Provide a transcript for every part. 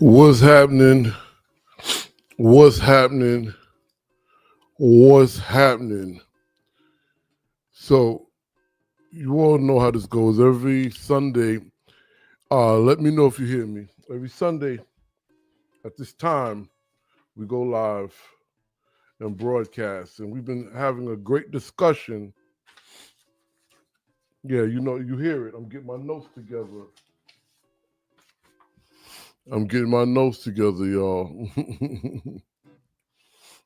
What's happening? What's happening? What's happening? So, you all know how this goes. Every Sunday, let me know if you hear me. Every Sunday at this time, we go live and broadcast. And we've been having a great discussion. Yeah, you know, you hear it. I'm getting my notes together. Y'all.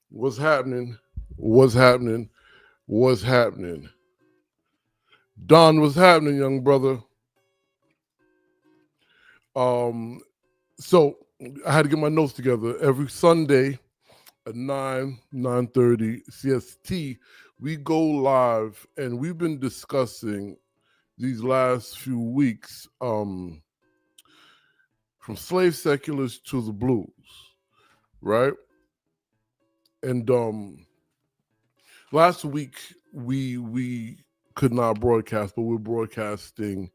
What's happening? What's happening? What's happening? Don, what's happening, young brother? So I had to get my notes together. Every Sunday at 9:30 CST, we go live, and we've been discussing these last few weeks from slave seculars to the blues, right? And last week we could not broadcast, but we're broadcasting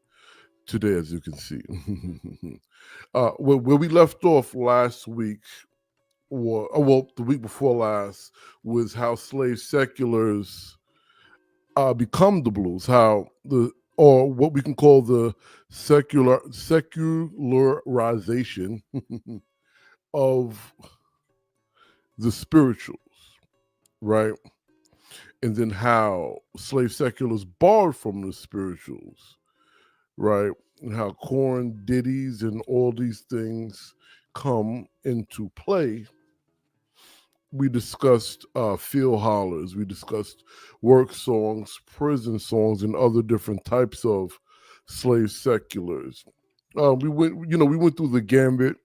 today, as you can see. Where we left off last week, or the week before last, was how slave seculars become the blues, or what we can call the secularization of the spirituals, right? And then how slave seculars borrowed from the spirituals, right? And how corn ditties and all these things come into play. We discussed field hollers, we discussed work songs, prison songs, and other different types of slave seculars. We went through the gambit.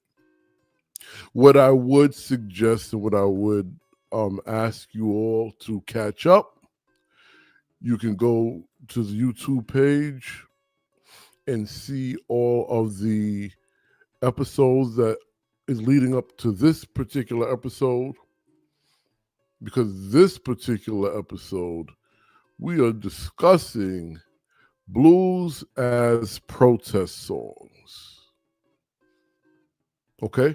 What I would suggest and what I would ask you all to catch up, you can go to the YouTube page and see all of the episodes that is leading up to this particular episode. Because this particular episode, we are discussing blues as protest songs. Okay?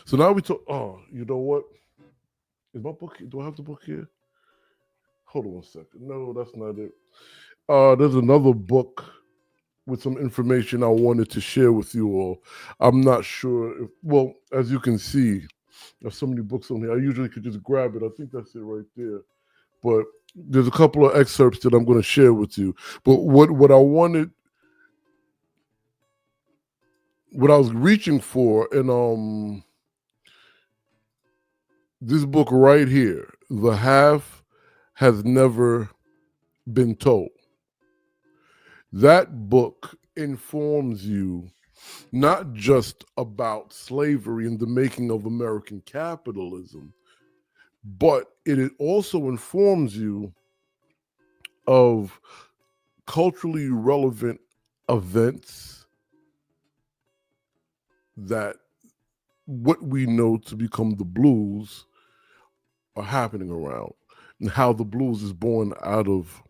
So now we talk. Oh, you know what? Is my book? Do I have the book here? Hold on 1 second. No, that's not it. There's another book with some information I wanted to share with you all. I'm not sure if, well, as you can see, there's so many books on here. I usually could just grab it. I think that's it right there. But there's a couple of excerpts that I'm going to share with you. But what I wanted, what I was reaching for, and this book right here, The Half Has Never Been Told. That book informs you not just about slavery and the making of American capitalism, but it also informs you of culturally relevant events that what we know to become the blues are happening around, and how the blues is born out of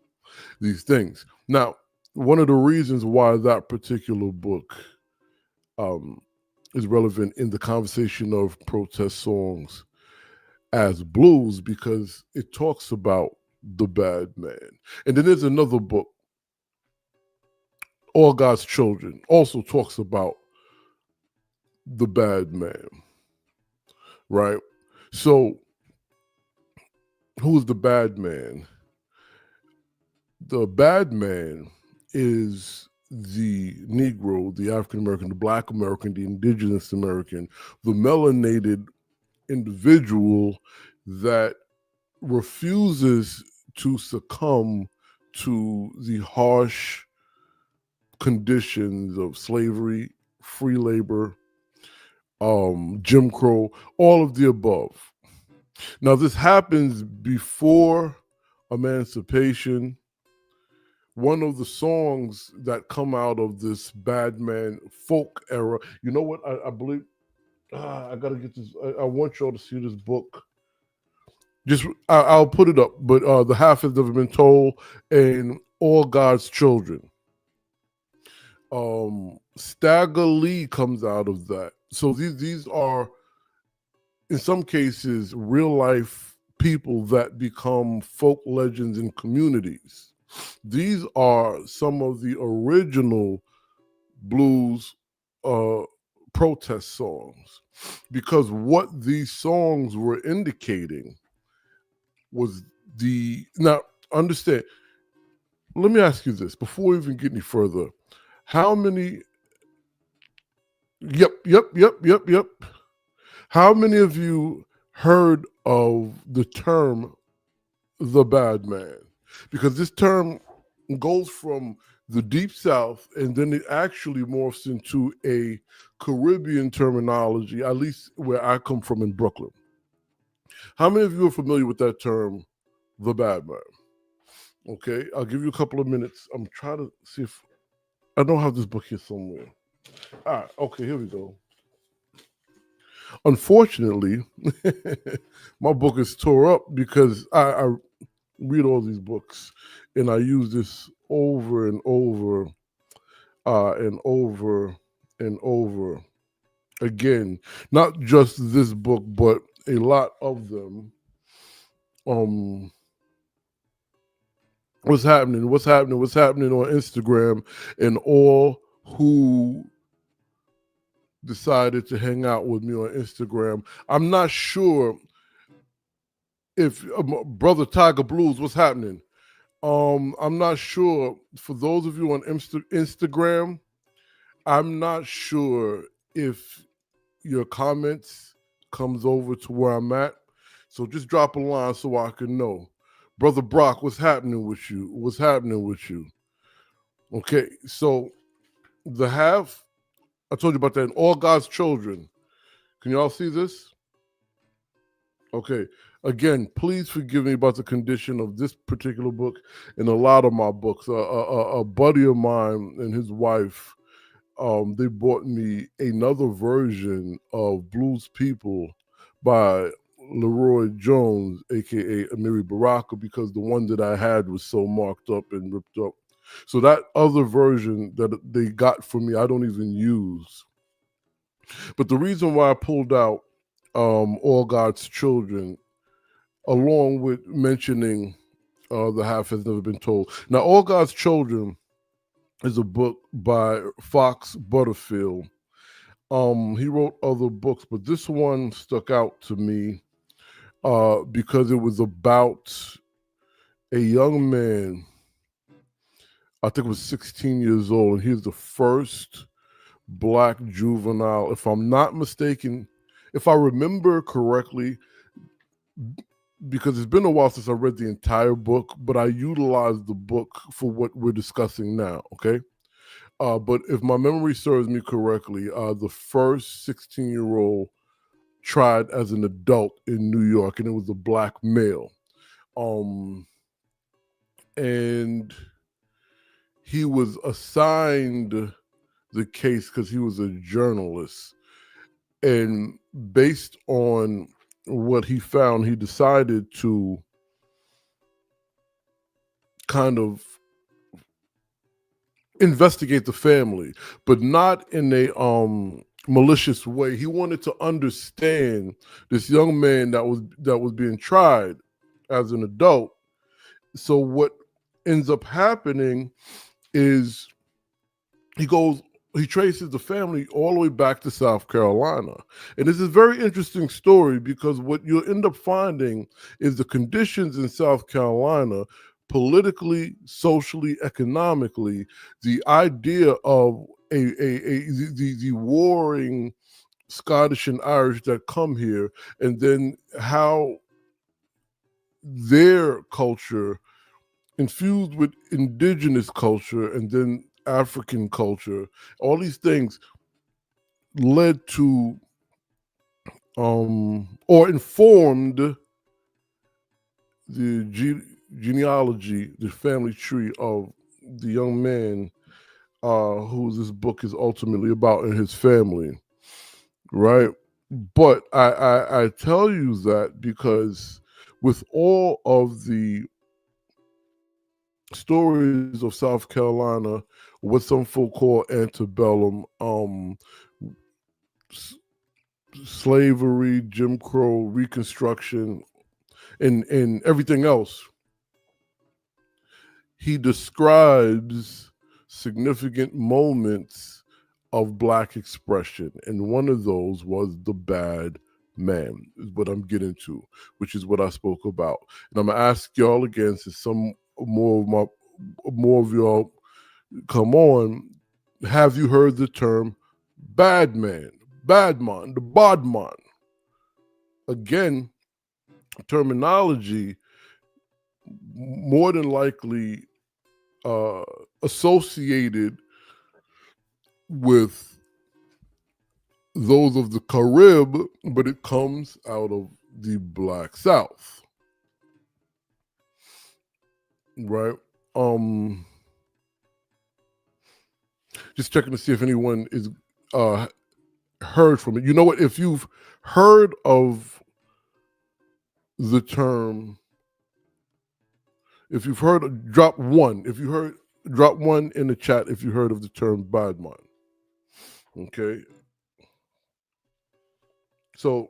these things. Now, one of the reasons why that particular book is relevant in the conversation of protest songs as blues, because it talks about the bad man. And then there's another book, All God's Children, also talks about the bad man, right? So who's the bad man? The bad man is the Negro, the African American, the Black American, the Indigenous American, the melanated individual that refuses to succumb to the harsh conditions of slavery, free labor, Jim Crow, all of the above. Now, this happens before emancipation. One of the songs that come out of this bad man folk era, you know what? I believe, I gotta get this. I want y'all to see this book. I'll put it up, but The Half Has Never Been Told and All God's Children. Stagger Lee comes out of that. So these are, in some cases, real life people that become folk legends in communities. These are some of the original blues protest songs, because what these songs were indicating was now understand, let me ask you this before we even get any further. How many yep. How many of you heard of the term the bad man? Because this term goes from the deep south and then it actually morphs into a Caribbean terminology, at least where I come from in Brooklyn. How many of you are familiar with that term, the bad man? Okay, I'll give you a couple of minutes. I'm trying to see if I don't have this book here somewhere. All right, okay, here we go. Unfortunately, my book is tore up because I read all these books and I use this over and over and over and over again. Not just this book, but a lot of them. What's happening on Instagram, and all who decided to hang out with me on Instagram. I'm not sure if Brother Tiger Blues, what's happening? I'm not sure, for those of you on Instagram, I'm not sure if your comments comes over to where I'm at. So just drop a line so I can know. Brother Brock, what's happening with you? What's happening with you? Okay, so the half, I told you about that, in All God's Children. Can y'all see this? Okay. Again, please forgive me about the condition of this particular book and a lot of my books. A buddy of mine and his wife, they bought me another version of Blues People by Leroy Jones, aka Amiri Baraka, because the one that I had was so marked up and ripped up. So that other version that they got for me, I don't even use. But the reason why I pulled out All God's Children, along with mentioning The Half Has Never Been Told. Now, All God's Children is a book by Fox Butterfield. He wrote other books, but this one stuck out to me because it was about a young man, I think it was 16 years old, and he's the first Black juvenile, if I'm not mistaken, if I remember correctly, because it's been a while since I read the entire book, but I utilized the book for what we're discussing now, okay? But if my memory serves me correctly, the first 16-year-old tried as an adult in New York, and it was a Black male. And he was assigned the case because he was a journalist. And based on what he found, he decided to kind of investigate the family, but not in a malicious way. He wanted to understand this young man that was being tried as an adult. So what ends up happening is he traces the family all the way back to South Carolina. And this is a very interesting story because what you'll end up finding is the conditions in South Carolina, politically, socially, economically, the idea of the warring Scottish and Irish that come here, and then how their culture infused with indigenous culture and then African culture, all these things led to or informed the genealogy, the family tree of the young man who this book is ultimately about and his family, right? But I tell you that because with all of the stories of South Carolina, what some folk call antebellum, slavery, Jim Crow, Reconstruction, and everything else, he describes significant moments of Black expression. And one of those was the bad man, is what I'm getting to, which is what I spoke about. And I'm gonna ask y'all again, since some more of y'all come on, have you heard the term bad man, badman, the bodman? Again, terminology more than likely associated with those of the Carib, but it comes out of the Black South, right? Just checking to see if anyone is heard from it. You know what? If you've heard of the term, if you've heard, drop one. If you heard, drop one in the chat if you heard of the term badman. Okay. So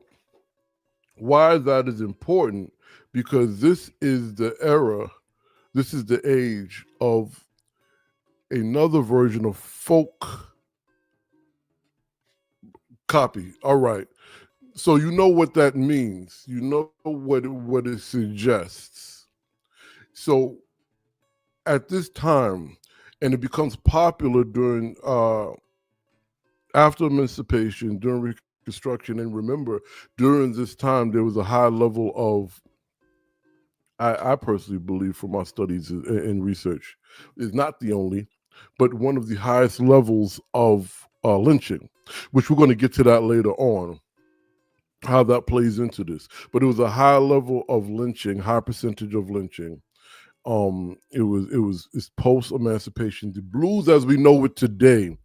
why that is important, because this is the era, this is the age of another version of folk copy. All right. So you know what that means. You know what it suggests. So at this time, and it becomes popular during after emancipation, during Reconstruction, and remember, during this time there was a high level of, I personally believe from my studies and research, is not the only, but one of the highest levels of lynching, which we're going to get to that later on, how that plays into this. But it was a high level of lynching, high percentage of lynching. It's post-emancipation. The blues as we know it today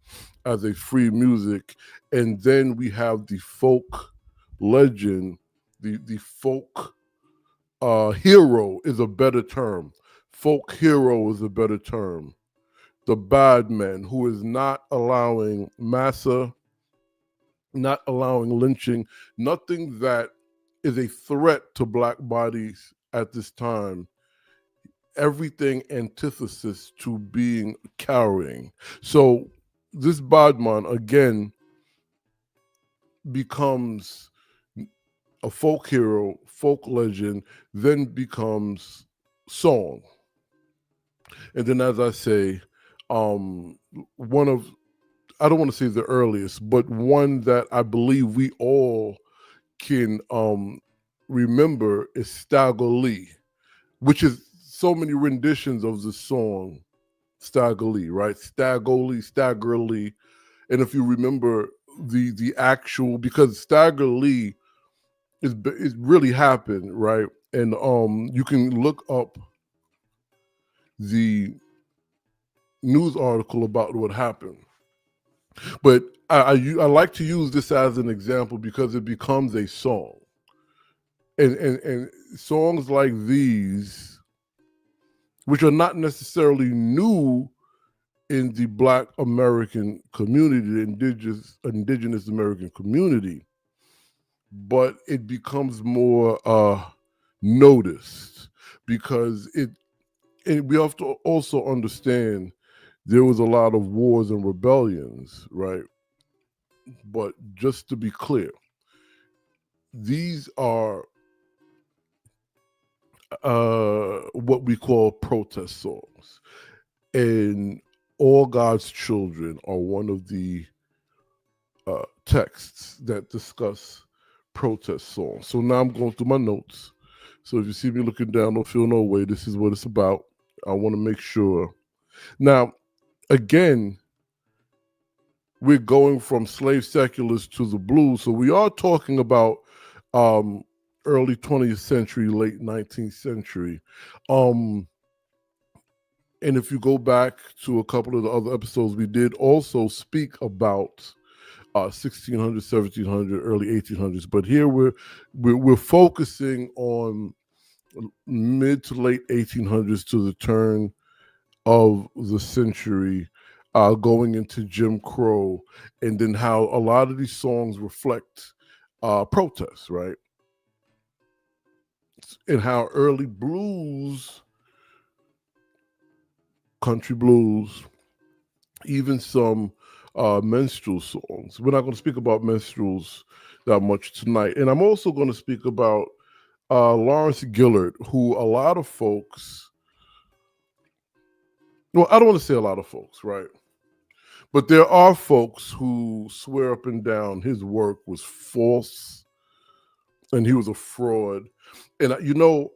as a free music, and then we have the folk legend, the folk hero is a better term. Folk hero is a better term. The bad man who is not allowing massa, not allowing lynching, nothing that is a threat to Black bodies at this time. Everything antithesis to being carrying. So this badman again becomes a folk hero, folk legend, then becomes song. And then, as I say, one of, I don't want to say the earliest, but one that I believe we all can remember is Stagger Lee, which is so many renditions of the song Stagger Lee, right? Stagger Lee. And if you remember the actual, because Stagger Lee is really happened, right? And you can look up the news article about what happened. But I like to use this as an example because it becomes a song. And songs like these, which are not necessarily new in the Black American community, the indigenous American community, but it becomes more noticed because we have to also understand there was a lot of wars and rebellions, right? But just to be clear, these are what we call protest songs. And All God's Children are one of the texts that discuss protest songs. So now I'm going through my notes. So if you see me looking down, don't feel no way. This is what it's about. I want to make sure. Now, again, we're going from slave seculars to the blues. So we are talking about early 20th century, late 19th century. And if you go back to a couple of the other episodes, we did also speak about 1600, 1700, early 1800s. But here we're focusing on mid to late 1800s to the turn of the century. going into Jim Crow, and then how a lot of these songs reflect protests, right? And how early blues, country blues, even some minstrel songs. We're not going to speak about minstrels that much tonight. And I'm also going to speak about Lawrence Gellert, who a lot of folks, well, I don't want to say a lot of folks, right? But there are folks who swear up and down his work was false and he was a fraud. And you know,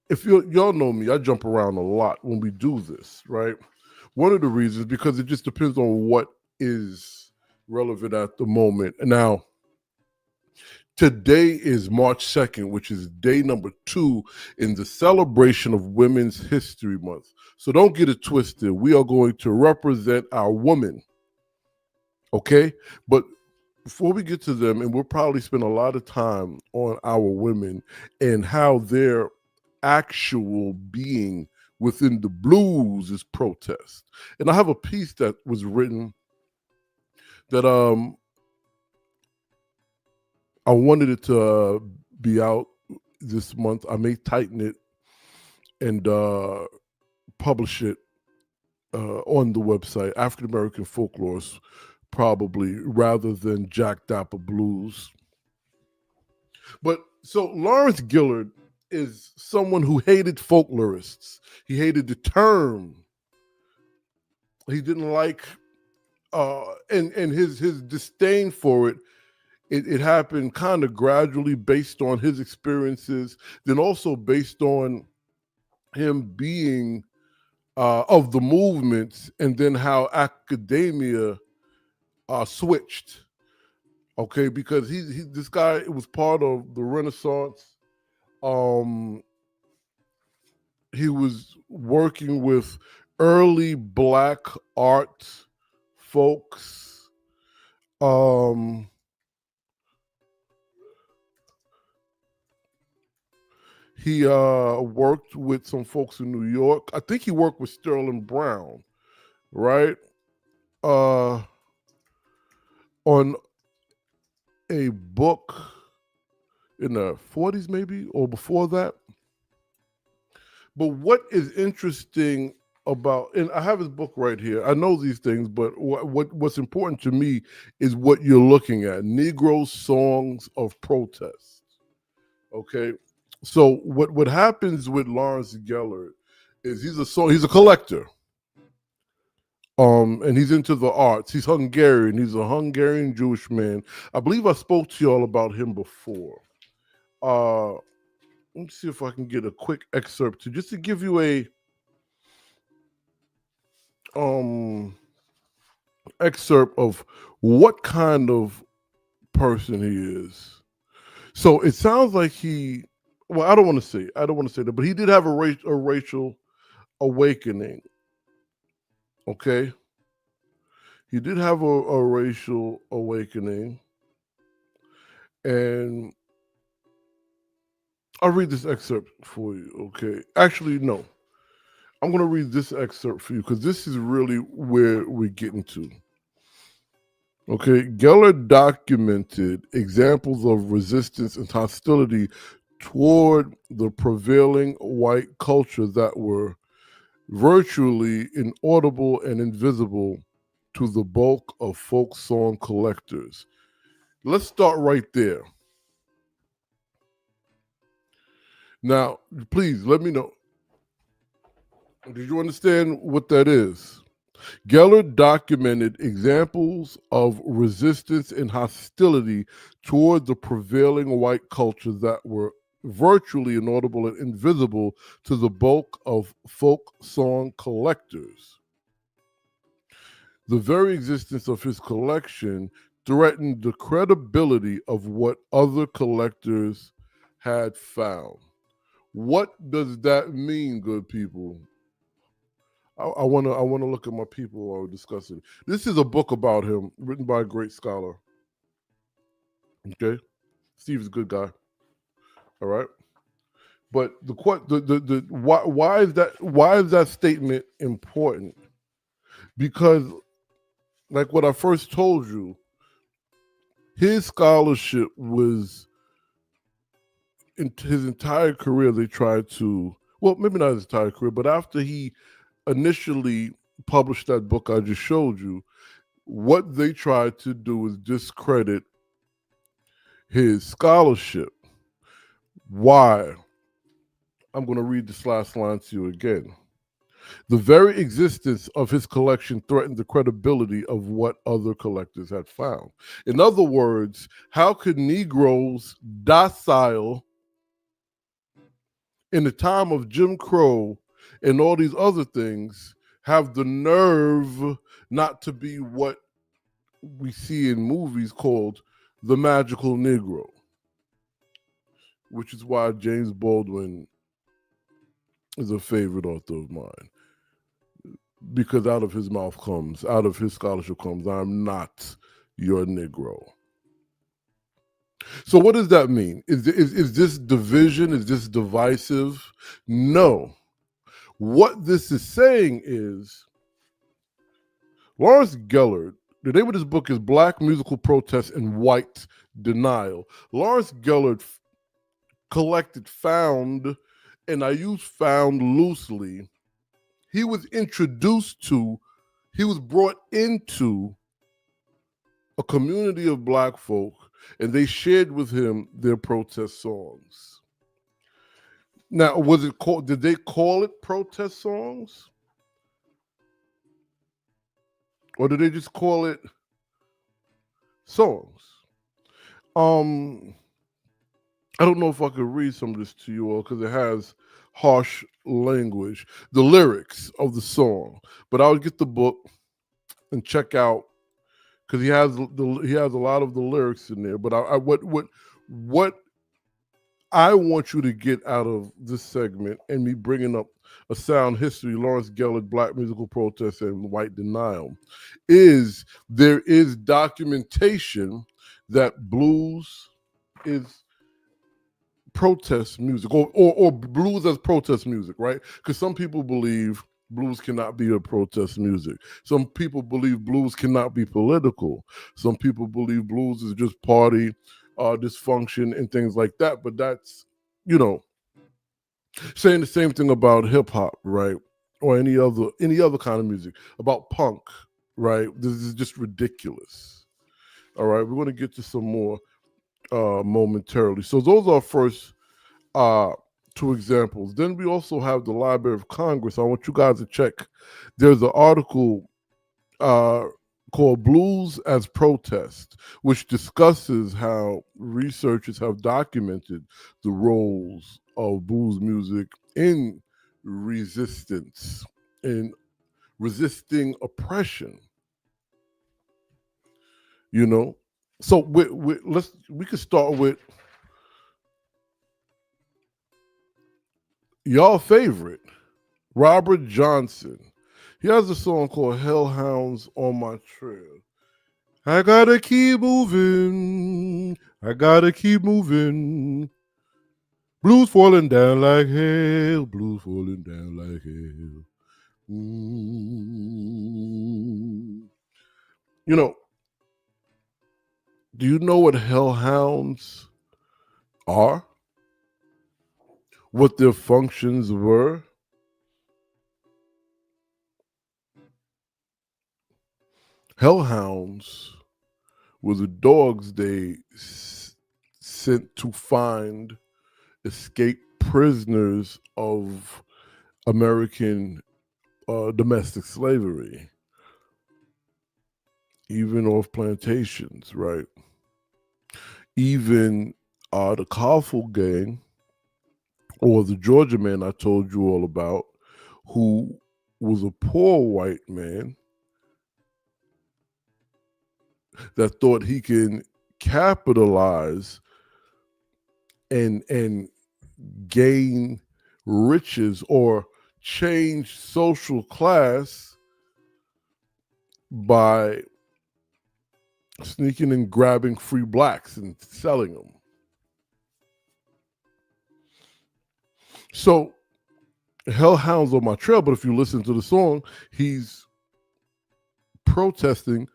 if y'all know me, I jump around a lot when we do this, right? One of the reasons, because it just depends on what is relevant at the moment. Now, today is March 2nd, which is day number 2 in the celebration of Women's History Month. So don't get it twisted. We are going to represent our women, okay? But before we get to them, and we'll probably spend a lot of time on our women and how their actual being within the blues is protest. And I have a piece that was written that I wanted it to be out this month. I may tighten it and publish it on the website, African American Folklores, probably, rather than Jack Dappa Blues. But so Lawrence Gellert is someone who hated folklorists. He hated the term. He didn't like, and his disdain for it, it happened kind of gradually based on his experiences, then also based on him being of the movements, and then how academia switched. Okay, because this guy was part of the Renaissance. He was working with early Black art folks. He worked with some folks in New York. I think he worked with Sterling Brown, right? On a book in the 40s, maybe, or before that. But what is interesting about, and I have his book right here. I know these things, but what's important to me is what you're looking at: Negro Songs of Protest. Okay, so what happens with Lawrence Gellert is he's a collector. And he's into the arts. He's Hungarian. He's a Hungarian Jewish man. I believe I spoke to y'all about him before. Let me see if I can get a quick excerpt just to give you a excerpt of what kind of person he is. So it sounds like I don't want to say that, but he did have a racial awakening. Okay, he did have a racial awakening, and I'll read this excerpt for you. Okay, actually, no, I'm going to read this excerpt for you because this is really where we're getting to. Okay, Gellert documented examples of resistance and hostility toward the prevailing white culture that were virtually inaudible and invisible to the bulk of folk song collectors. Let's start right there. Now, please let me know. Did you understand what that is? Gellert documented examples of resistance and hostility toward the prevailing white culture that were virtually inaudible and invisible to the bulk of folk song collectors. The very existence of his collection threatened the credibility of what other collectors had found. What does that mean, good people? I want to look at my people while we're discussing. This is a book about him, written by a great scholar. Okay, Steve's a good guy. All right, but why is that statement important? Because like what I first told you, his scholarship was in his entire career. They tried to, well, maybe not his entire career, but after he initially published that book I just showed you, what they tried to do is discredit his scholarship. Why? I'm going to read this last line to you again. The very existence of his collection threatened the credibility of what other collectors had found. In other words, how could Negroes docile in the time of Jim Crow and all these other things have the nerve not to be what we see in movies called the magical Negro, which is why James Baldwin is a favorite author of mine. Because out of his mouth comes, out of his scholarship comes, I'm not your Negro. So what does that mean? Is this division? Is this divisive? No. What this is saying is Lawrence Gellert, the name of this book is Black Musical Protest and White Denial. Lawrence Gellert collected found, and I use found loosely, he was brought into a community of black folk, and they shared with him their protest songs. Now, did they call it protest songs? Or did they just call it songs? I don't know if I could read some of this to you all because it has harsh language, the lyrics of the song. But I would get the book and check out, because he has a lot of the lyrics in there. But what I want you to get out of this segment and me bringing up a sound history, Lawrence Gellert, Black Musical Protest and White Denial, is there is documentation that blues is protest music, or blues as protest music, right? Because some people believe blues cannot be a protest music. Some people believe blues cannot be political. Some people believe blues is just party dysfunction and things like that. But that's, saying the same thing about hip hop, right? Or any other kind of music, about punk, right? This is just ridiculous. All right, we're going to get to some more momentarily. So those are first two examples. Then we also have the Library of Congress. I want you guys to check. There's an article called Blues as Protest, which discusses how researchers have documented the roles of blues music in resistance, in resisting oppression. So we could start with y'all favorite, Robert Johnson. He has a song called Hellhounds on My Trail. I gotta keep moving. I gotta keep moving. Blues falling down like hell. Blues falling down like hell. Do you know what hellhounds are? What their functions were? Hellhounds were the dogs they sent to find escaped prisoners of American domestic slavery, even off plantations, right? Even the Coffle Gang, or the Georgia man I told you all about, who was a poor white man that thought he can capitalize and gain riches or change social class by sneaking and grabbing free blacks and selling them. So Hellhounds on My Trail, but if you listen to the song, he's protesting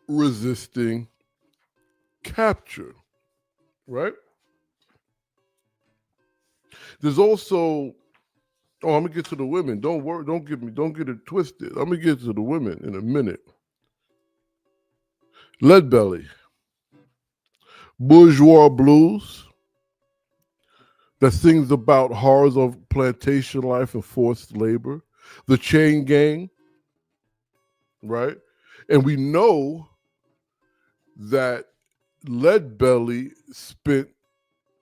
resisting capture, right? There's also, oh, I'm gonna get to the women. Don't worry, don't get it twisted. I'm gonna get to the women in a minute. Leadbelly, bourgeois blues that sings about horrors of plantation life and forced labor, the chain gang, right? And we know that Leadbelly spent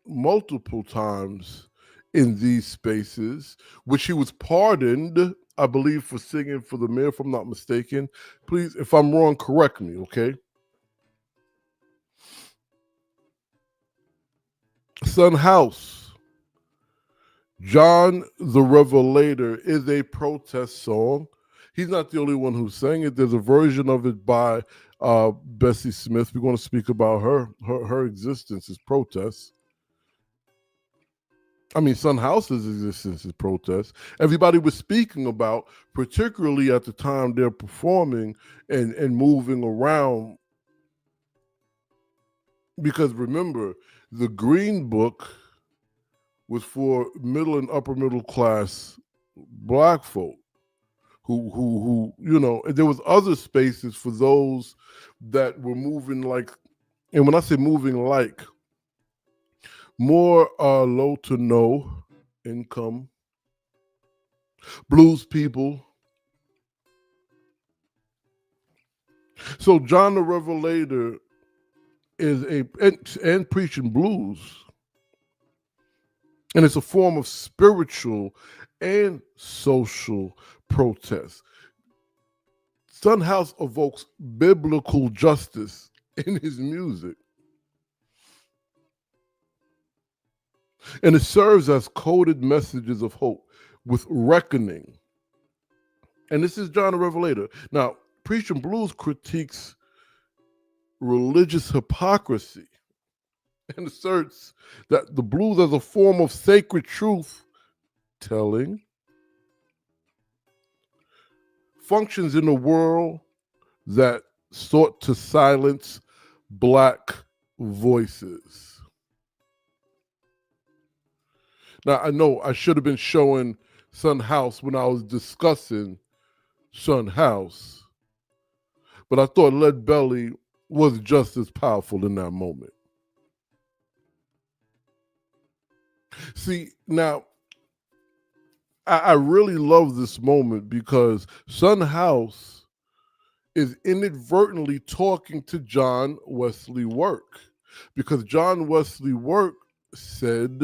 multiple times in these spaces, which he was pardoned, I believe, for singing for the mayor, if I'm not mistaken. Please, if I'm wrong, correct me, okay? Son House, John the Revelator is a protest song. He's not the only one who sang it. There's a version of it by Bessie Smith. We're going to speak about her existence as protest. I mean, Son House's existence is protest. Everybody was speaking about, particularly at the time they're performing and moving around. Because remember, the Green Book was for middle and upper middle class black folk who you know, and there was other spaces for those that were moving like, and when I say moving like, more low to no income blues people. So John the Revelator is and preaching blues, and it's a form of spiritual and social protest. Son House evokes biblical justice in his music, and it serves as coded messages of hope with reckoning. And this is John the Revelator. Now, Preachin Blues critiques religious hypocrisy and asserts that the blues as a form of sacred truth telling functions in a world that sought to silence black voices. Now, I know I should have been showing Son House when I was discussing Son House, but I thought Leadbelly was just as powerful in that moment. See, now, I really love this moment because Son House is inadvertently talking to John Wesley Work, because John Wesley Work said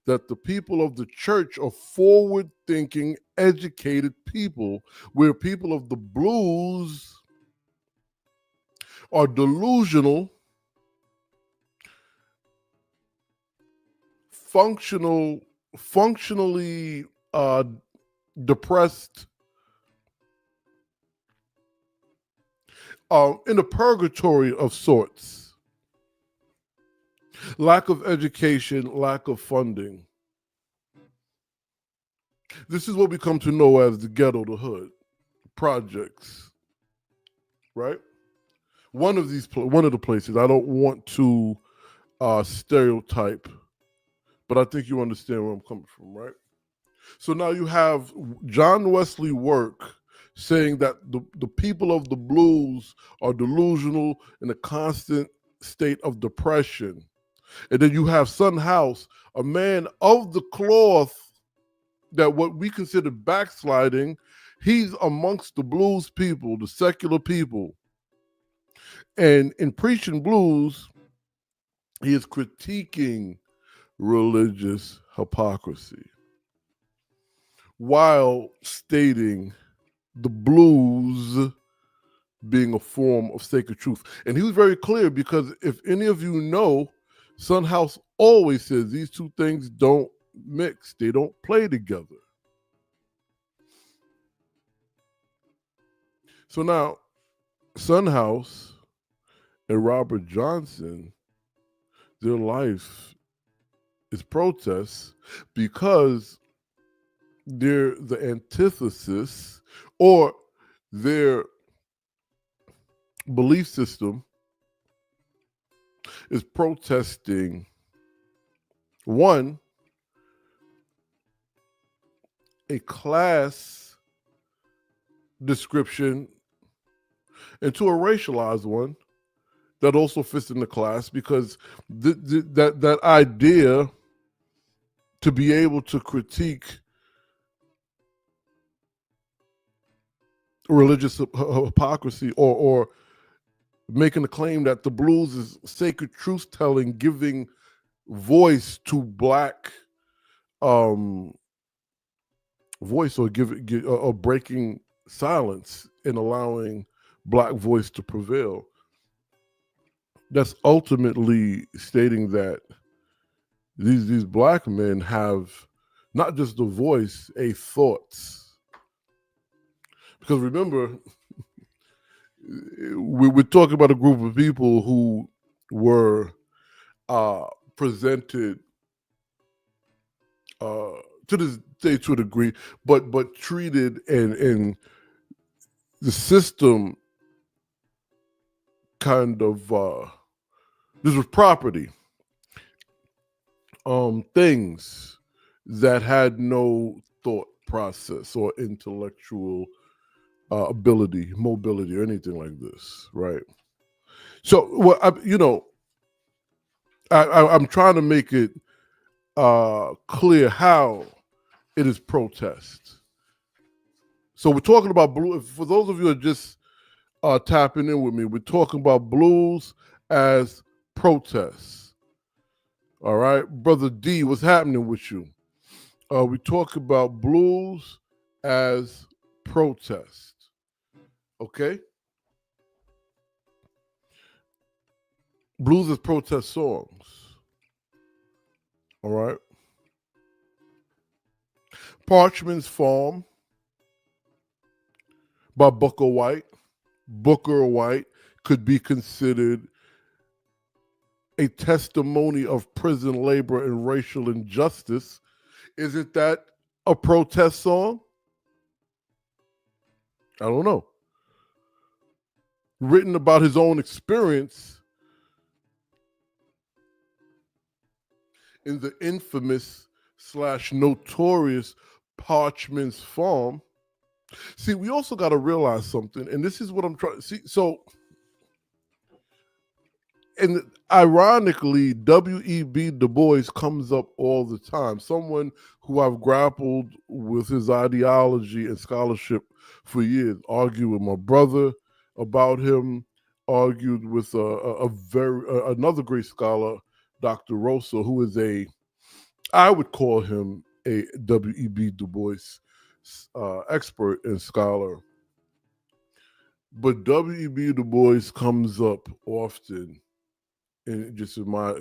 that the people of the church are forward-thinking, educated people, where people of the blues are delusional, functionally depressed, in a purgatory of sorts. Lack of education, lack of funding. This is what we come to know as the ghetto, the hood, projects, right? One of the places, I don't want to stereotype, but I think you understand where I'm coming from, right? So now you have John Wesley Work saying that the people of the blues are delusional, in a constant state of depression. And then you have Son House, a man of the cloth, that what we consider backsliding, he's amongst the blues people, the secular people. And in Preachin Blues, he is critiquing religious hypocrisy while stating the blues being a form of sacred truth. And he was very clear, because if any of you know, Son House always says these two things don't mix, they don't play together. So now, Son House and Robert Johnson, their life is protest, because they're the antithesis, or they're belief system is protesting, one, a class description, and two, a racialized one that also fits in the class, because that idea to be able to critique religious hypocrisy, or making the claim that the blues is sacred truth telling, giving voice to Black voice, or or breaking silence and allowing Black voice to prevail. That's ultimately stating that these Black men have not just a voice, a thoughts. Because remember, we're talking about a group of people who were presented to this day to a degree, but treated, and the system kind of this was property, things that had no thought process or intellectual ability, mobility, or anything like this, right? So, well, I'm trying to make it clear how it is protest. So we're talking about blues. For those of you who are just tapping in with me, we're talking about blues as protests. All right, Brother D, what's happening with you? We talk about blues as protest. Okay? Blues as protest songs. All right? Parchman Farm by Bukka White. Bukka White could be considered a testimony of prison labor and racial injustice. Isn't that a protest song? I don't know. Written about his own experience in the infamous / notorious Parchman Farm. See, we also got to realize something, and this is what I'm trying to see. So, and ironically, W.E.B. Du Bois comes up all the time. Someone who I've grappled with his ideology and scholarship for years. Argued with my brother about him. Argued with another great scholar, Dr. Rosa, who is I would call him a W.E.B. Du Bois expert and scholar. But W.E.B. Du Bois comes up often in just in my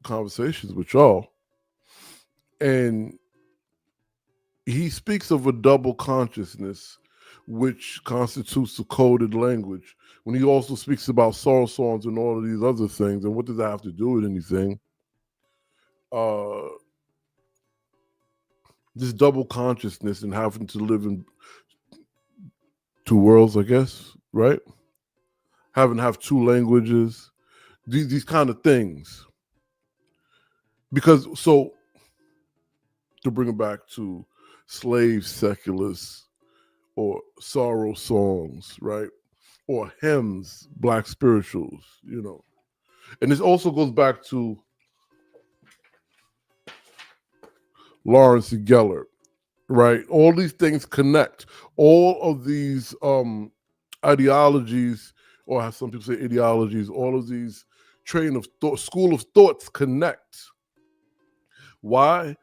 conversations with y'all. And he speaks of a double consciousness, which constitutes a coded language, when he also speaks about sorrow songs and all of these other things. And what does that have to do with anything? This double consciousness and having to live in two worlds, I guess, right? Having to have two languages, these kind of things. Because, so, to bring it back to slave seculars or sorrow songs, right? Or hymns, Black spirituals, And this also goes back to Lawrence Gellert, right? All these things connect. All of these ideologies, or as some people say ideologies, all of these school of thoughts connect. Why?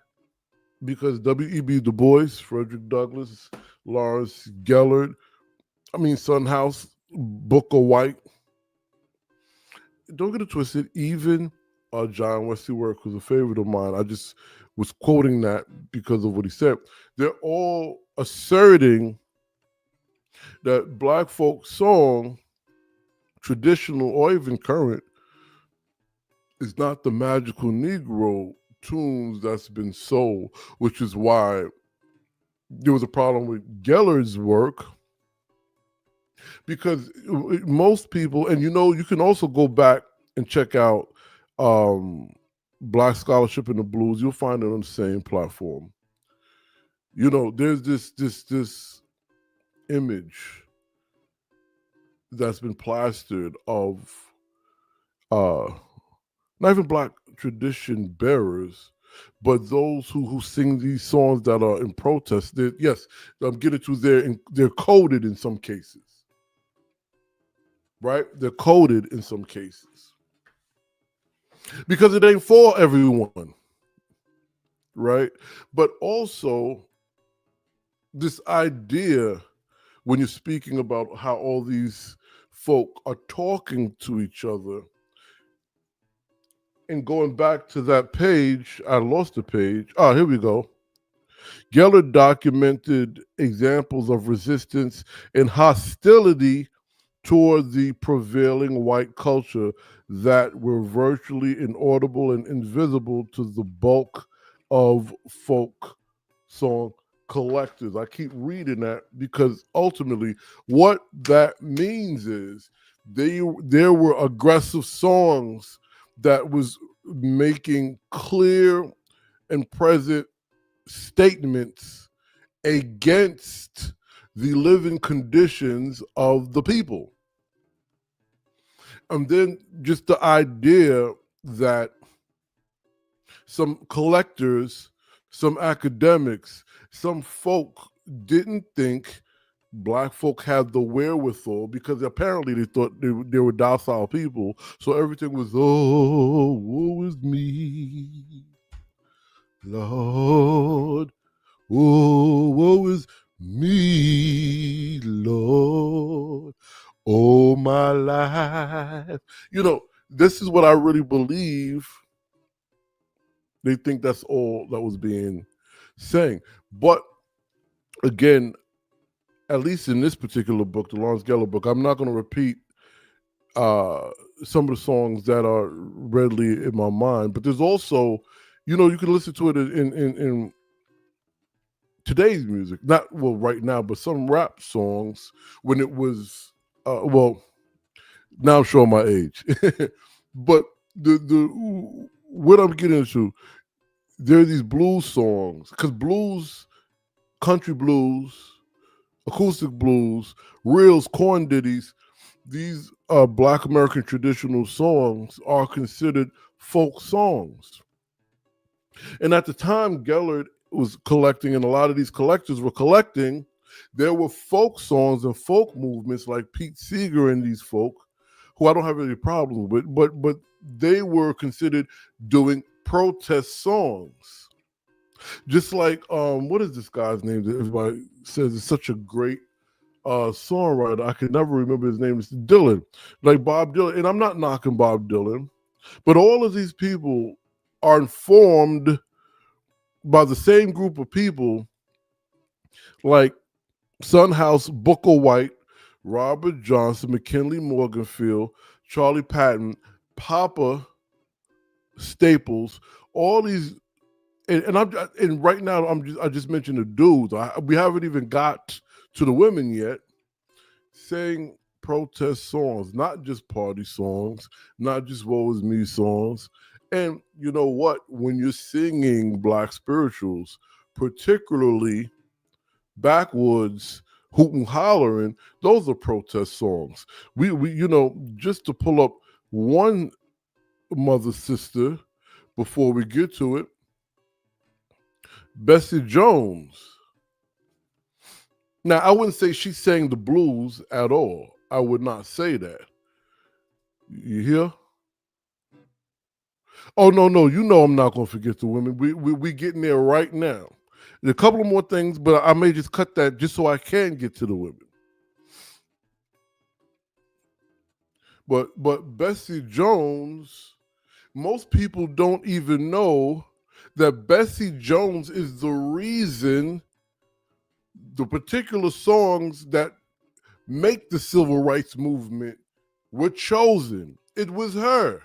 Because W.E.B. Du Bois, Frederick Douglass, Lawrence Gellert, Son House, Bukka White. Don't get it twisted. Even John Wesley Work, who's a favorite of mine, I just was quoting that because of what he said. They're all asserting that Black folk song, traditional or even current, is not the magical Negro tunes that's been sold, which is why there was a problem with Gellert's work, because most people, and you can also go back and check out Black Scholarship in the Blues. You'll find it on the same platform. There's this image that's been plastered of not even Black tradition bearers, but those who sing these songs that are in protest. Yes, I'm getting to they're coded in some cases, right? They're coded in some cases because it ain't for everyone, right? But also this idea when you're speaking about how all these folk are talking to each other. And going back to that page, I lost the page. Oh, here we go. Gellert documented examples of resistance and hostility toward the prevailing white culture that were virtually inaudible and invisible to the bulk of folk song collectors. I keep reading that because ultimately what that means is there were aggressive songs that was making clear and present statements against the living conditions of the people. And then just the idea that some collectors, some academics, some folk didn't think Black folk had the wherewithal, because apparently they thought they were docile people. So everything was, oh, woe is me, Lord. Oh, woe is me, Lord. Oh, my life. This is what I really believe. They think that's all that was being sang. But again, at least in this particular book, the Lawrence Gellert book, I'm not going to repeat some of the songs that are readily in my mind. But there's also, you can listen to it in today's music. Not, well, right now, but some rap songs when it was, now I'm showing my age. But what I'm getting into, there are these blues songs, because blues, country blues, acoustic blues, reels, corn ditties, these Black American traditional songs are considered folk songs. And at the time Gellert was collecting, and a lot of these collectors were collecting, there were folk songs and folk movements like Pete Seeger and these folk, who I don't have any problems with, but they were considered doing protest songs. Just like, what is this guy's name that everybody says is such a great songwriter? I can never remember his name. It's Dylan, like Bob Dylan. And I'm not knocking Bob Dylan, but all of these people are informed by the same group of people, like Son House, Bukka White, Robert Johnson, McKinley Morganfield, Charlie Patton, Papa Staples, all these. And right now I just mentioned the dudes. We haven't even got to the women yet, saying protest songs, not just party songs, not just woe is me songs. And you know what? When you're singing Black spirituals, particularly backwoods, hootin' hollering, those are protest songs. We just to pull up one mother sister before we get to it, Bessie Jones. Now, I wouldn't say she sang the blues at all. I would not say that. You hear? Oh, no, I'm not going to forget the women. We getting there right now. There's a couple of more things, but I may just cut that just so I can get to the women. But Bessie Jones, most people don't even know that Bessie Jones is the reason the particular songs that make the civil rights movement were chosen. It was her.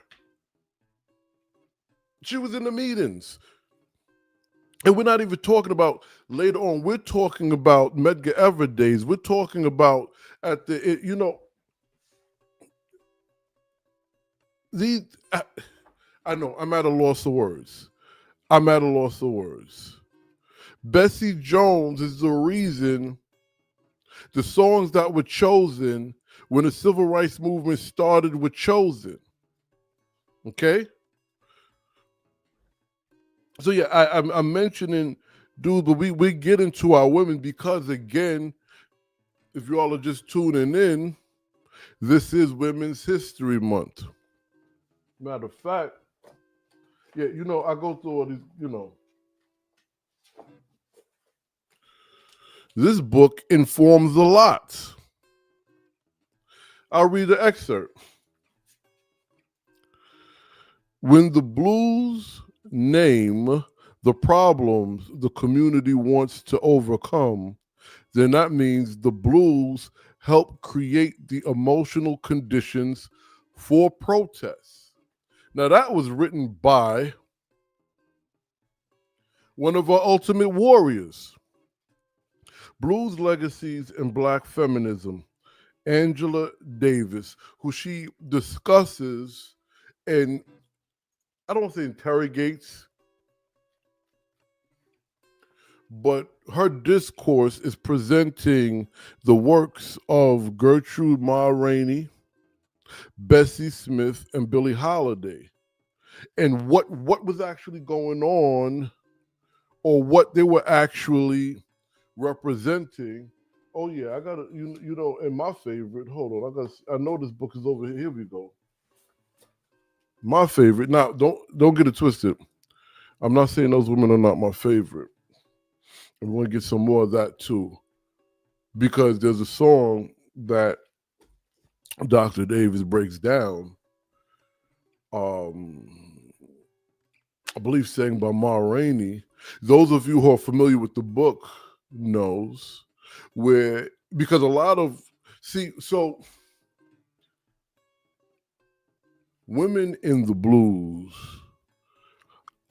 She was in the meetings. And we're not even talking about later on. We're talking about Medgar Evers days. We're talking about at the, these. I know I'm at a loss of words. I'm at a loss of words. Bessie Jones is the reason the songs that were chosen when the civil rights movement started were chosen. Okay? So yeah, I'm mentioning dudes, but we get into our women because, again, if you all are just tuning in, this is Women's History Month. Matter of fact, yeah, I go through all these, this book informs a lot. I'll read the excerpt. When the blues name the problems the community wants to overcome, then that means the blues help create the emotional conditions for protest. Now, that was written by one of our ultimate warriors, Blues, Legacies, and Black Feminism, Angela Davis, who she discusses and, I don't want to say interrogates, but her discourse is presenting the works of Gertrude Ma Rainey, Bessie Smith, and Billie Holiday, and what was actually going on, or what they were actually representing. Oh yeah, I gotta, and my favorite. Hold on, I know this book is over here. Here we go. My favorite. Now, don't get it twisted. I'm not saying those women are not my favorite. I'm going to get some more of that too, because there's a song that Dr. Davis breaks down. I believe sang by Ma Rainey. Those of you who are familiar with the book knows where, because a lot of, so women in the blues,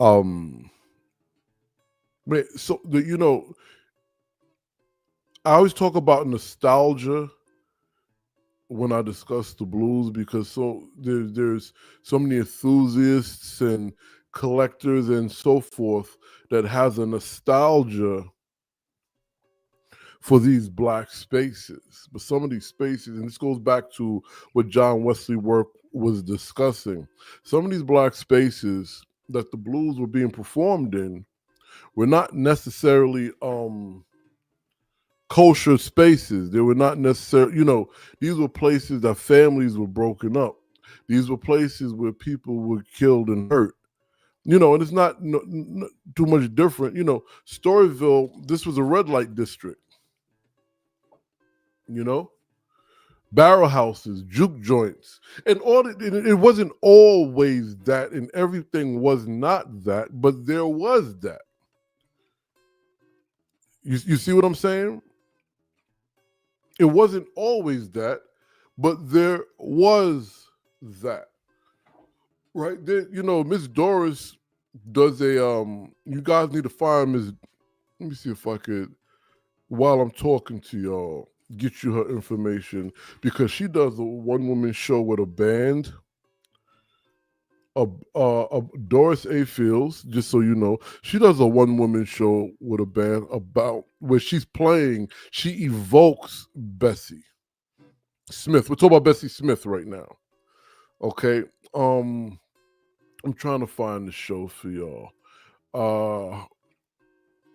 I always talk about nostalgia when I discuss the blues, because there's so many enthusiasts and collectors and so forth that has a nostalgia for these Black spaces. But some of these spaces, and this goes back to what John Wesley Work was discussing, some of these Black spaces that the blues were being performed in were not necessarily kosher spaces. They were not necessarily, these were places that families were broken up. These were places where people were killed and hurt. And it's not too much different. Storyville, this was a red light district. Barrel houses, juke joints, and it wasn't always that, and everything was not that, but there was that. You see what I'm saying? It wasn't always that, but there was that. Right there, Miss Doris does a you guys need to find Miss, let me see if I could, while I'm talking to y'all, get you her information, because she does a one-woman show with a band. Doris A. Fields, just so you know, she does a one-woman show with a band about where she evokes Bessie Smith. We're talking about Bessie Smith right now. Okay. I'm trying to find the show for y'all.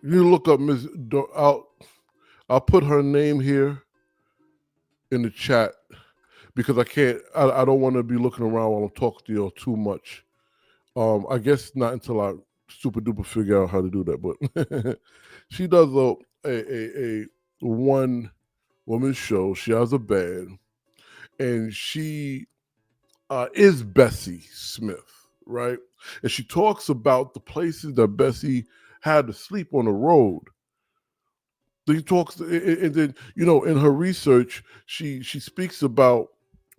You look up Miss I'll put her name here in the chat, because I don't want to be looking around while I'm talking to y'all too much. I guess not until I super duper figure out how to do that, but she does a one woman show. She has a band, and she is Bessie Smith, right? And she talks about the places that Bessie had to sleep on the road. He talks, and then in her research, she speaks about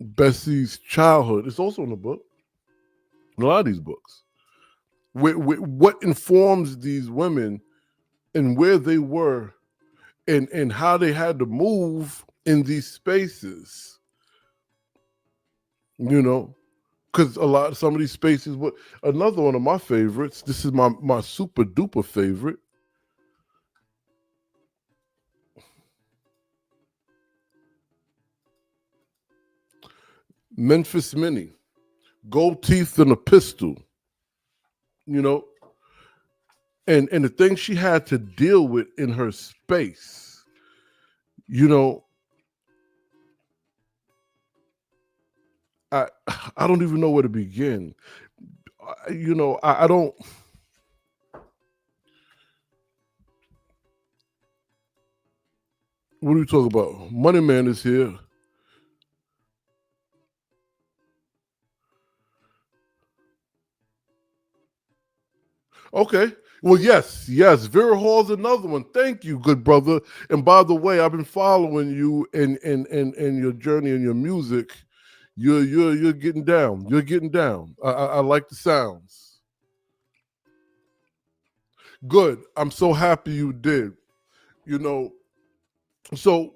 Bessie's childhood. It's also in the book. A lot of these books. What informs these women and where they were and how they had to move in these spaces, you know, because some of these spaces. What another one of my favorites. This is my super duper favorite. Memphis Minnie, gold teeth and a pistol. You know, and the things she had to deal with in her space. You know, I I don't even know where to begin. I don't. What are you talking about? Money Man is here. Okay. Well, yes. Vera Hall's another one. Thank you, good brother. And by the way, I've been following you and your journey and your music. You're getting down. You're getting down. I like the sounds. Good. I'm so happy you did. You know, so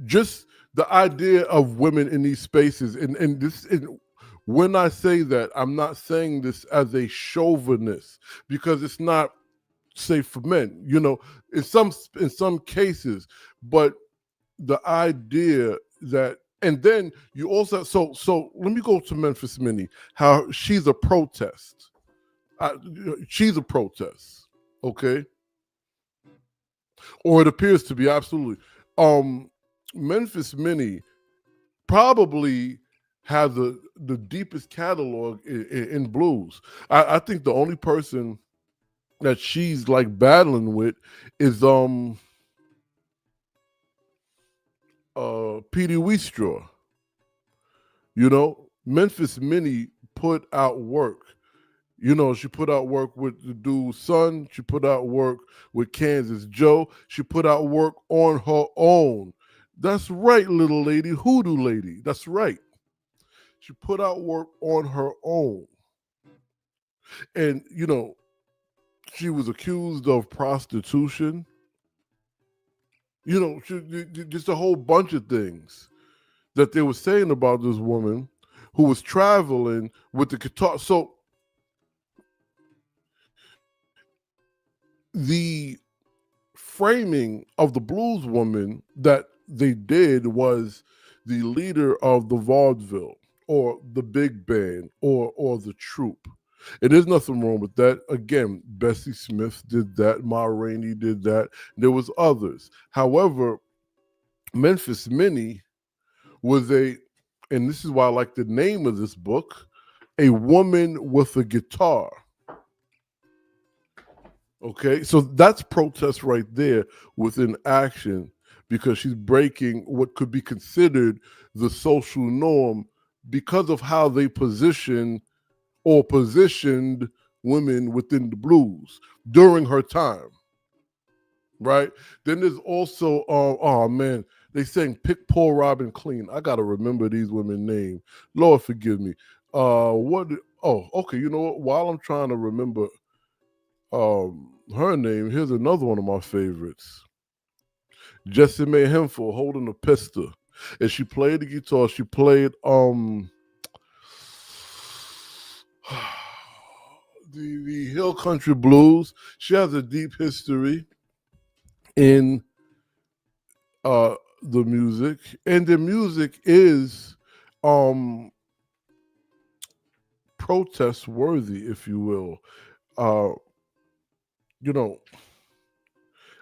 just the idea of women in these spaces, and this, and when I say that, I'm not saying this as a chauvinist, because it's not safe for men, you know, in some cases, but the idea that, and then you also, so let me go to Memphis Minnie, how she's a protest. She's a protest, okay? Or it appears to be, absolutely. Memphis Minnie probably has the deepest catalog in blues. I think the only person that she's like battling with is Petey Wheatstraw. You know, Memphis Minnie put out work. You know, she put out work with the dude's son. She put out work with Kansas Joe. She put out work on her own. That's right, little lady, hoodoo lady. That's right. She put out work on her own. And, you know, she was accused of prostitution. You know, just a whole bunch of things that they were saying about this woman who was traveling with the guitar. So the framing of the blues woman that they did was the leader of the vaudeville or the big band or the troupe. And there's nothing wrong with that. Again, Bessie Smith did that. Ma Rainey did that. There was others. However, Memphis Minnie was and this is why I like the name of this book, A Woman with a Guitar. Okay, so that's protest right there within action, because she's breaking what could be considered the social norm because of how they positioned women within the blues during her time. Right? Then there's also, oh man, they sang Pick Poor Robin Clean. I gotta remember these women names. Lord forgive me. What? Oh, okay. You know what? While I'm trying to remember her name, here's another one of my favorites. Jessie Mae Hemphill, holding a pistol. And she played the guitar. She played the Hill Country Blues. She has a deep history in the music. And the music is protest worthy, if you will. You know,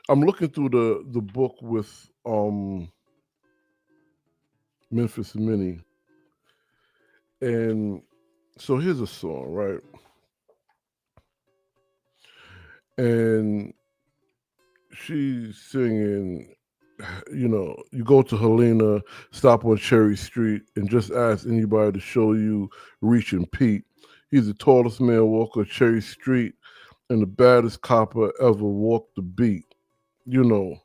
I'm looking through the book with Memphis Minnie, and so here's a song, right? And she's singing, you know, you go to Helena, stop on Cherry Street, and just ask anybody to show you Reaching Pete. He's the tallest man walker Cherry Street and the baddest copper ever walked the beat. You know,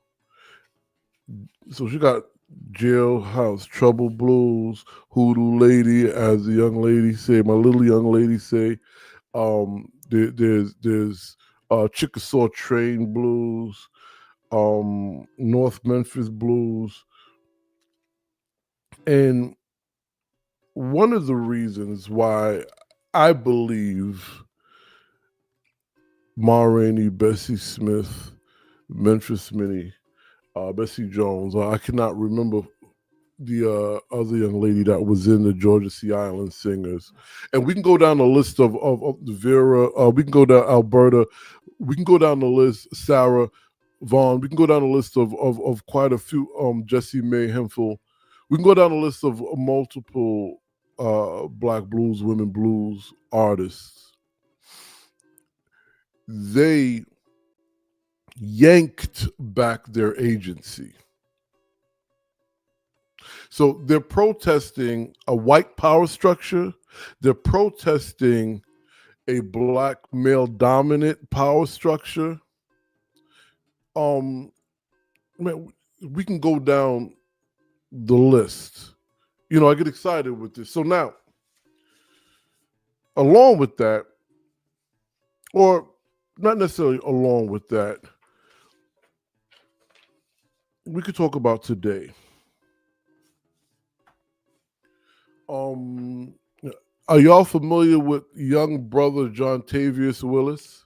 so she got Jailhouse Trouble Blues, Hoodoo Lady, as the young lady say, my little young lady say. There's Chickasaw Train Blues, North Memphis Blues. And one of the reasons why I believe Ma Rainey, Bessie Smith, Memphis Minnie, Bessie Jones, I cannot remember the other young lady that was in the Georgia Sea Island Singers. And we can go down the list of the Vera, we can go down Alberta, we can go down the list, Sarah Vaughn, we can go down the list of quite a few, Jessie Mae Hemphill. We can go down the list of multiple Black blues, women blues artists. They yanked back their agency. So they're protesting a white power structure. They're protesting a Black male dominant power structure. Man, we can go down the list. You know, I get excited with this. So now, along with that, or not necessarily along with that, we could talk about today. Are y'all familiar with young brother Jontavious Willis?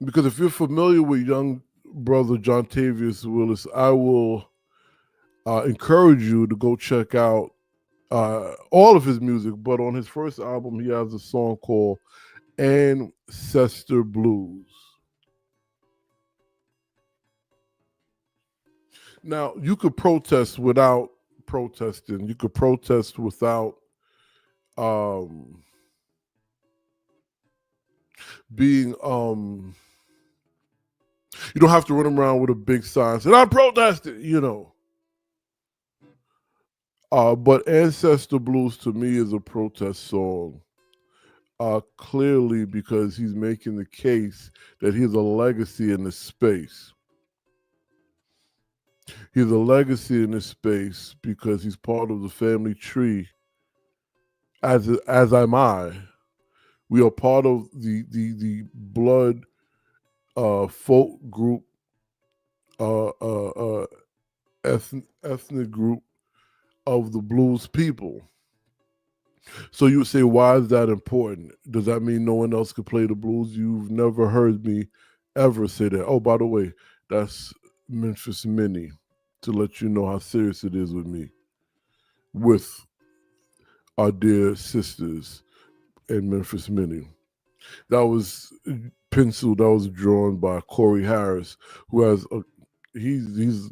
Because if you're familiar with young brother Jontavious Willis, I will encourage you to go check out all of his music. But on his first album, he has a song called Ancestor Blues. Now, you could protest without protesting. You could protest without being you don't have to run around with a big sign saying I'm protesting, you know. But Ancestor Blues to me is a protest song. Clearly because he's making the case that he's a legacy in this space. He's a legacy in this space because he's part of the family tree, as am I. We are part of the blood folk group, ethnic group of the blues people. So you would say, why is that important? Does that mean no one else could play the blues? You've never heard me ever say that. Oh, by the way, that's Memphis Minnie, to let you know how serious it is with me, with our dear sisters in Memphis Minnie. That was penciled, that was drawn by Corey Harris, who has he's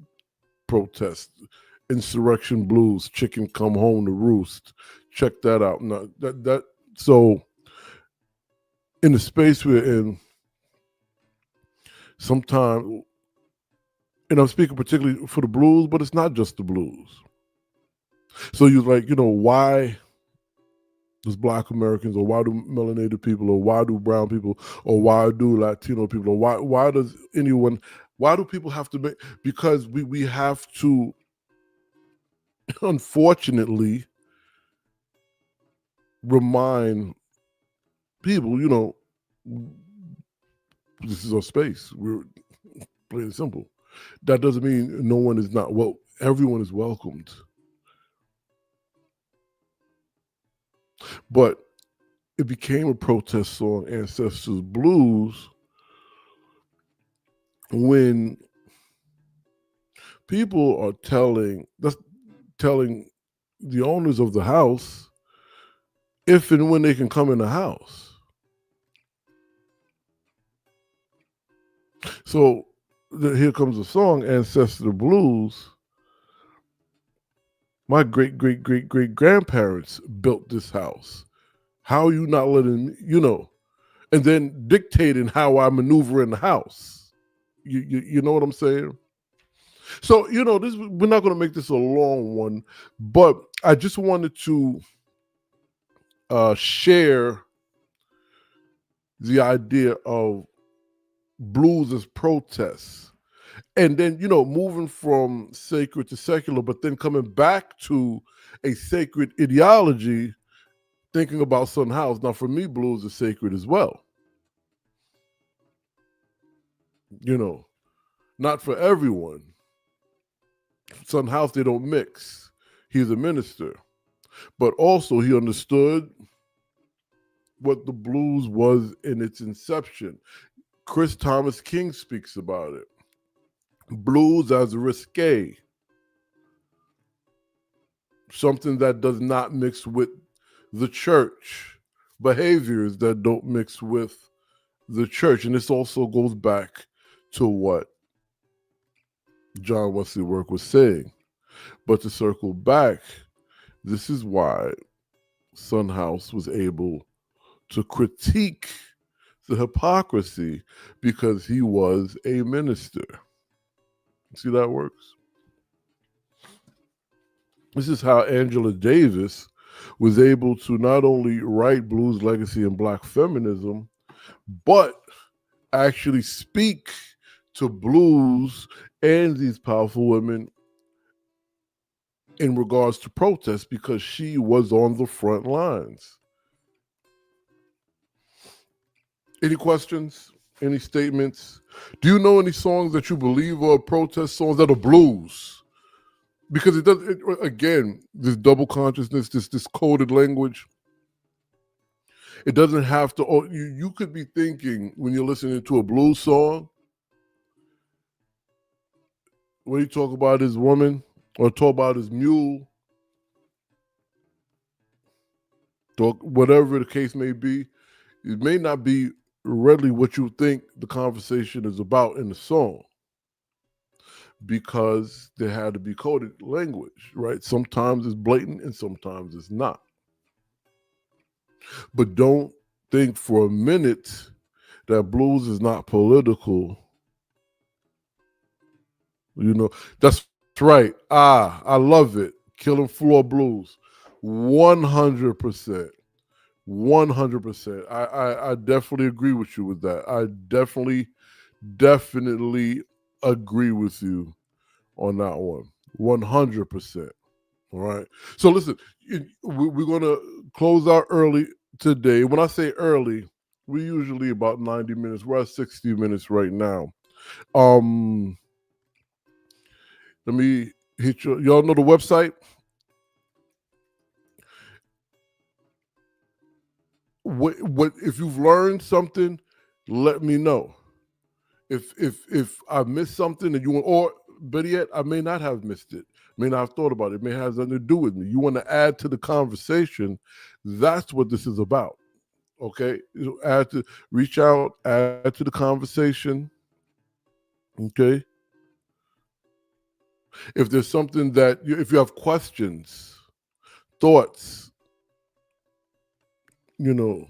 protest, Insurrection Blues, Chicken Come Home to Roost. Check that out. Now, so in the space we're in, sometimes, and I'm speaking particularly for the blues, but it's not just the blues. So you're like, you know, why does Black Americans, or why do melanated people, or why do brown people, or why do Latino people, or why does anyone, why do people have to make, because we have to, unfortunately, remind people, you know, this is our space. We're plain and simple. That doesn't mean no one is not, well, everyone is welcomed. But it became a protest song, Ancestor Blues, when people are telling the owners of the house if and when they can come in the house. So here comes the song, Ancestor Blues. My great-great-great-great-grandparents built this house. How are you not letting me, you know, and then dictating how I maneuver in the house. You know what I'm saying? So, you know, we're not going to make this a long one, but I just wanted to share the idea of blues as protests. And then, you know, moving from sacred to secular, but then coming back to a sacred ideology, thinking about Son House. Now, for me, blues is sacred as well. You know, not for everyone. Son House, they don't mix. He's a minister. But also he understood what the blues was in its inception. Chris Thomas King speaks about it. Blues as risque, something that does not mix with the church, behaviors that don't mix with the church. And this also goes back to what John Wesley Work was saying. But to circle back, this is why Son House was able to critique the hypocrisy, because he was a minister. See how that works? This is how Angela Davis was able to not only write Blues, Legacy, and Black Feminism, but actually speak to blues and these powerful women in regards to protest, because she was on the front lines. Any questions? Any statements? Do you know any songs that you believe are protest songs that are blues? Because it does, again, this double consciousness, this coded language, it doesn't have to, you could be thinking when you're listening to a blues song, when you talk about his woman or talk about his mule, talk, whatever the case may be, it may not be readily what you think the conversation is about in the song, because there had to be coded language, right? Sometimes it's blatant and sometimes it's not. But don't think for a minute that blues is not political. You know, that's right. I love it. Killing Floor Blues. 100%. 100%. I definitely agree with you with that. I definitely agree with you on that one. 100%. All right. So listen, we're going to close out early today. When I say early, we're usually about 90 minutes. We're at 60 minutes right now. Let me hit you. Y'all know the website? What if you've learned something, let me know. If I missed something and you want, or better yet, I may not have missed it, may not have thought about it, it may have something to do with me. You want to add to the conversation, that's what this is about. Okay? Reach out, add to the conversation. Okay? If there's something that, if you have questions, thoughts, you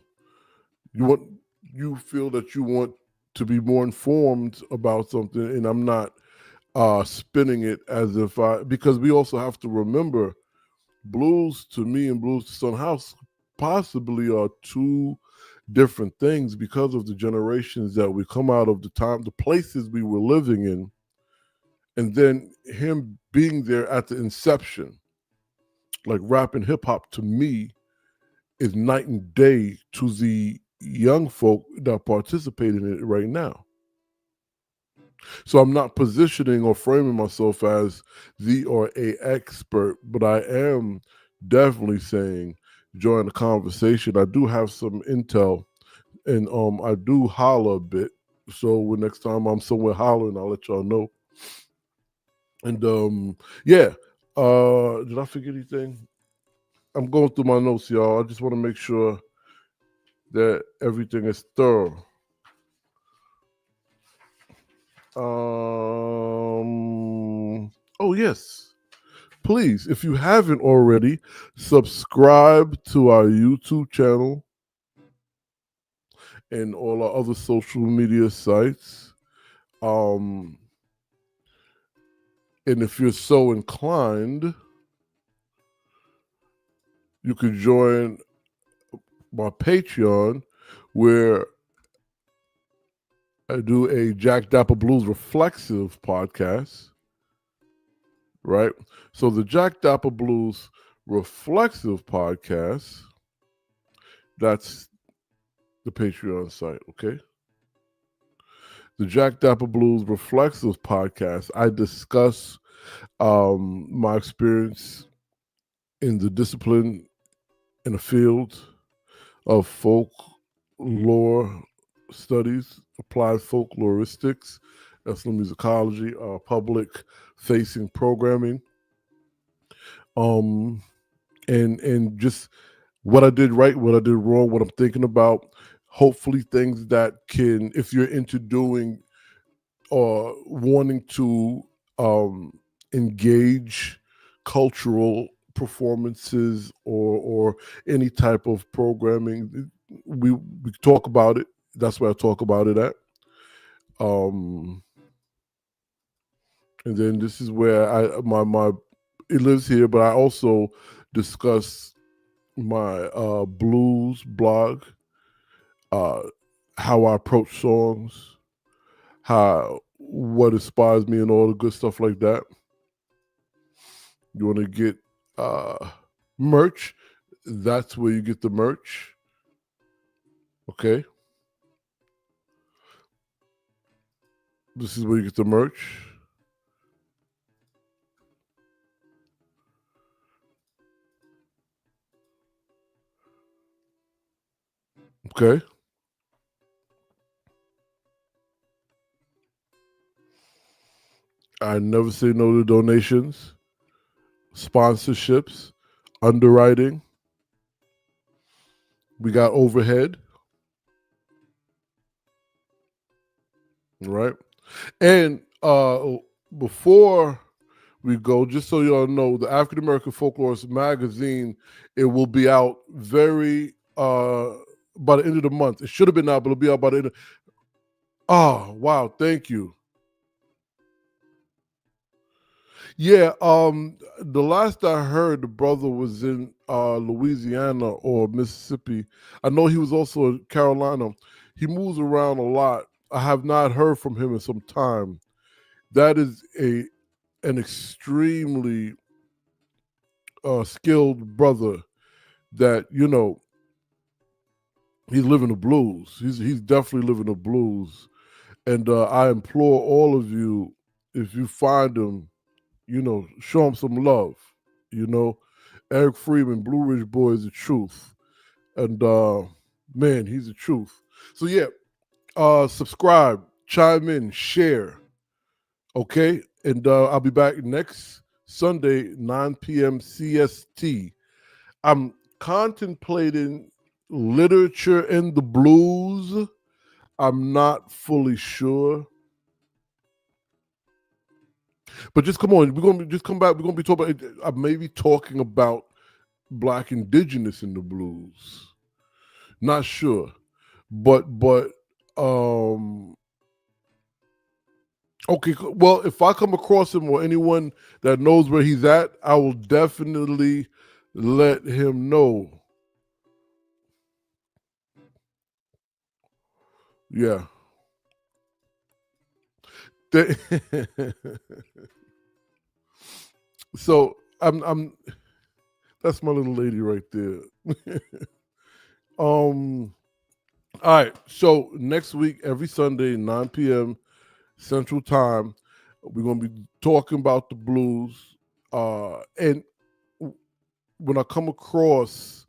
feel that you want to be more informed about something, and I'm not spinning it as if because we also have to remember, blues to me and blues to Son House possibly are two different things because of the generations that we come out of, the places we were living in, and then him being there at the inception. Like rap and hip hop to me is night and day to the young folk that participate in it right now. So I'm not positioning or framing myself as the or a expert, but I am definitely saying join the conversation. I do have some intel, and I do holler a bit. So when next time I'm somewhere hollering, I'll let y'all know. And did I forget anything? I'm going through my notes, y'all. I just want to make sure that everything is thorough. Oh yes, please, if you haven't already, subscribe to our YouTube channel and all our other social media sites. And if you're so inclined, you can join my Patreon, where I do a Jack Dappa Blues reflexive podcast. Right? So the Jack Dappa Blues reflexive podcast, that's the Patreon site, okay? The Jack Dappa Blues Reflexives podcast, I discuss my experience in the discipline in the field of folklore studies, applied folkloristics, ethnomusicology, public-facing programming, and just what I did right, what I did wrong, what I'm thinking about. Hopefully, things that can, if you're into doing or wanting to engage cultural performances or any type of programming, we talk about it. That's where I talk about it at. And then this is where my it lives here, but I also discuss my blues blog, how I approach songs, what inspires me, and all the good stuff like that. You want to get merch? That's where you get the merch. Okay. This is where you get the merch. Okay. I never say no to donations, sponsorships, underwriting. We got overhead. Right. And before we go, just so y'all know, the African American Folklorist magazine, it will be out very by the end of the month. It should have been out, but it'll be out by the end. Oh, wow, thank you. Yeah, the last I heard, the brother was in Louisiana or Mississippi. I know he was also in Carolina. He moves around a lot. I have not heard from him in some time. That is an extremely skilled brother that, you know, he's living the blues. He's definitely living the blues. And I implore all of you, if you find him, you know, show him some love. You know, Eric Freeman, Blue Ridge Boy is the truth. And man, he's the truth. So yeah, subscribe, chime in, share. Okay? And I'll be back next Sunday, 9 p.m. CST. I'm contemplating literature and the blues. I'm not fully sure. But just come on, we're gonna just come back. We're gonna be talking about. I may be talking about Black indigenous in the blues. Not sure, but okay. Well, if I come across him or anyone that knows where he's at, I will definitely let him know. Yeah. So I'm that's my little lady right there. All right. So next week, every Sunday, 9 p.m. Central Time, we're gonna be talking about the blues. And when I come across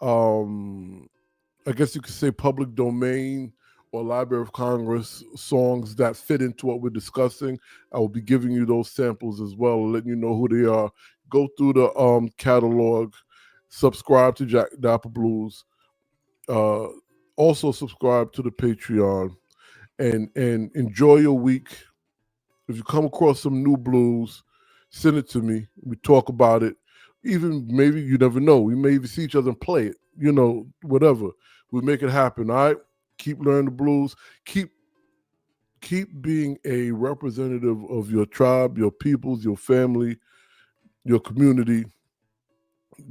I guess you could say public domain or Library of Congress songs that fit into what we're discussing, I will be giving you those samples as well, letting you know who they are. Go through the catalog, subscribe to Jack Dappa Blues, also subscribe to the Patreon, and enjoy your week. If you come across some new blues, send it to me. We talk about it. Even maybe, you never know, we may even see each other and play it. You know, whatever. We make it happen. All right. Keep learning the blues. Keep being a representative of your tribe, your peoples, your family, your community.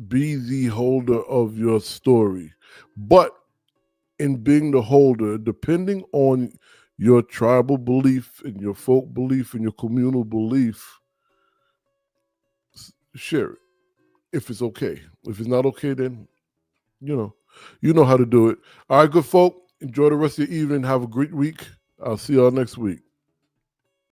Be the holder of your story. But in being the holder, depending on your tribal belief and your folk belief and your communal belief, share it if it's okay. If it's not okay, then you know how to do it. All right, good folk. Enjoy the rest of your evening. Have a great week. I'll see y'all next week.